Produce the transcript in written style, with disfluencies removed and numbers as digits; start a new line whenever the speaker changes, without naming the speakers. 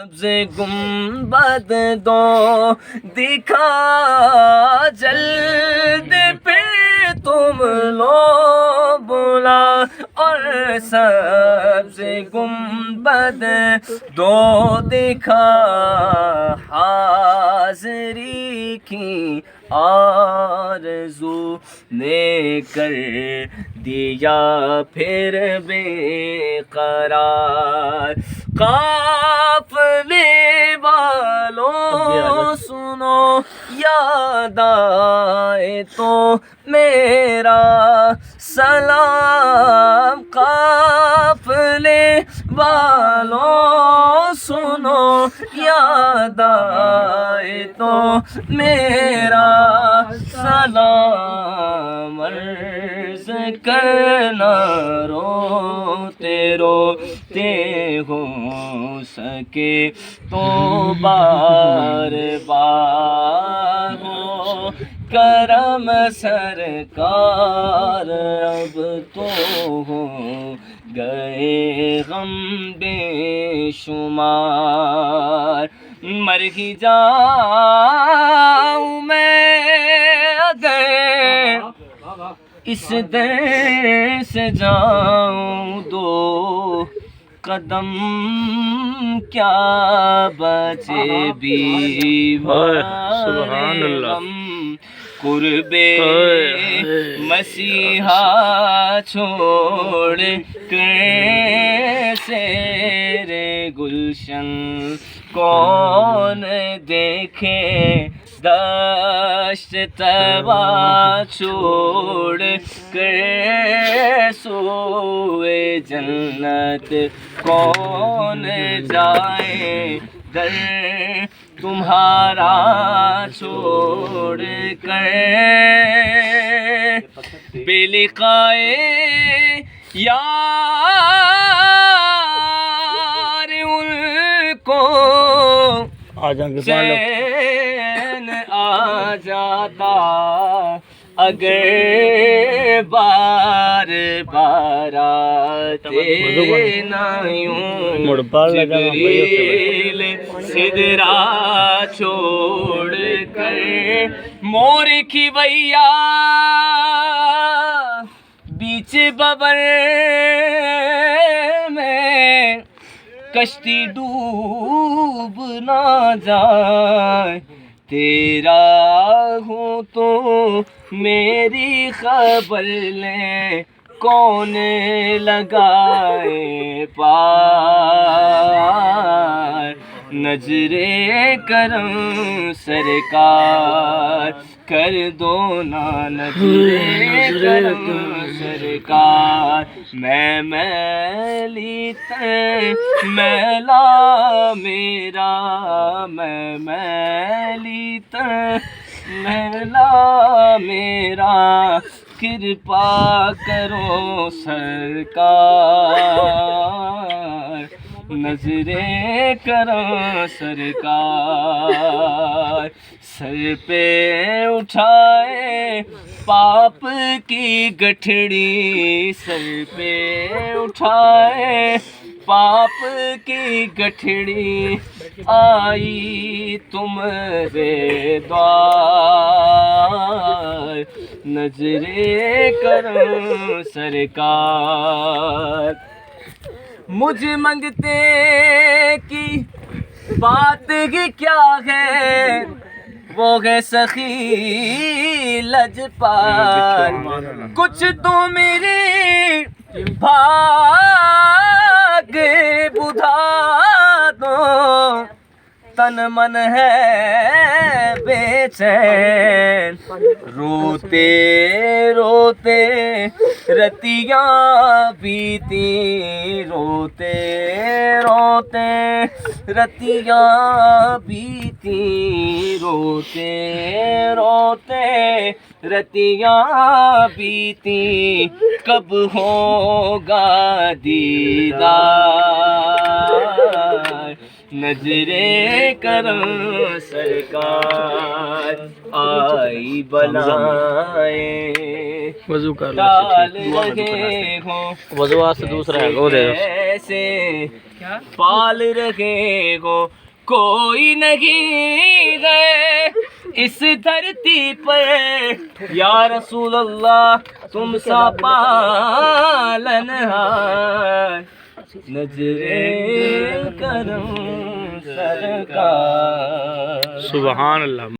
سبز گنبد دو دکھا جلد پھر تم لو بلا اور سبز گنبد دو دکھا حاضری کی آرزو نے کر دیا پھر بے قرار قافلے والوں سنو یاد آئے تو میرا سلام قافلے والوں سنو یاد آئے تو میرا سلام عرض کرنا روتے روتے ہو سکے تو بار بار ہو کرم سرکار اب تو ہو گئے غم بے شمار مر ہی جاؤں میں اگر اس در سے جاؤں دو قدم کیا بچے
سبحان اللہ
قرب مسیحا چھوڑ کر سیر گلشن کون دیکھے دشت طیبہ چھوڑ کر سوئے جنت کون جائے در تمہارا چھوڑ کر بے لقائے یار ان کو چین آ جاتا اگر بار بار آتے نہ یوں جبریل سدرا چھوڑ کر مور کی بھیا بیچ ببر میں کشتی ڈوب نہ جائے تیرا ہوں تو میری خبر لے کون لگائے پار نظر کرم سرکار کر دو نا نظر کرم سرکار میں میلی میلا میرا میں میلی میلا میرا کرپا کرو سرکار نظریں کرو سرکار سر پہ اٹھائے پاپ کی گٹھڑی سر پہ اٹھائے پاپ کی گٹھڑی آئی تمہارے دوار نظریں کرو سرکار مجھ منگتے کی بات ہی کیا ہے وہ ہے سخی لجپال کچھ تو میری بھاگ بدھا دو تن من ہے بے چین روتے روتے رتیاں بیتی روتے روتے رتیاں بیتی روتے روتے رتیاں بیتی کب ہوگا دیدار نظرے کرم سرکار آئی بلائیں
وضو کر
ڈال رہے ہوں
وضو واسطے دوسرا ہے وہ دے دو
ایسے پال رہے ہو کوئی نہیں ہے اس دھرتی پر یا رسول اللہ تم سا پالنہار نظرے کرم سرکار
سبحان اللہ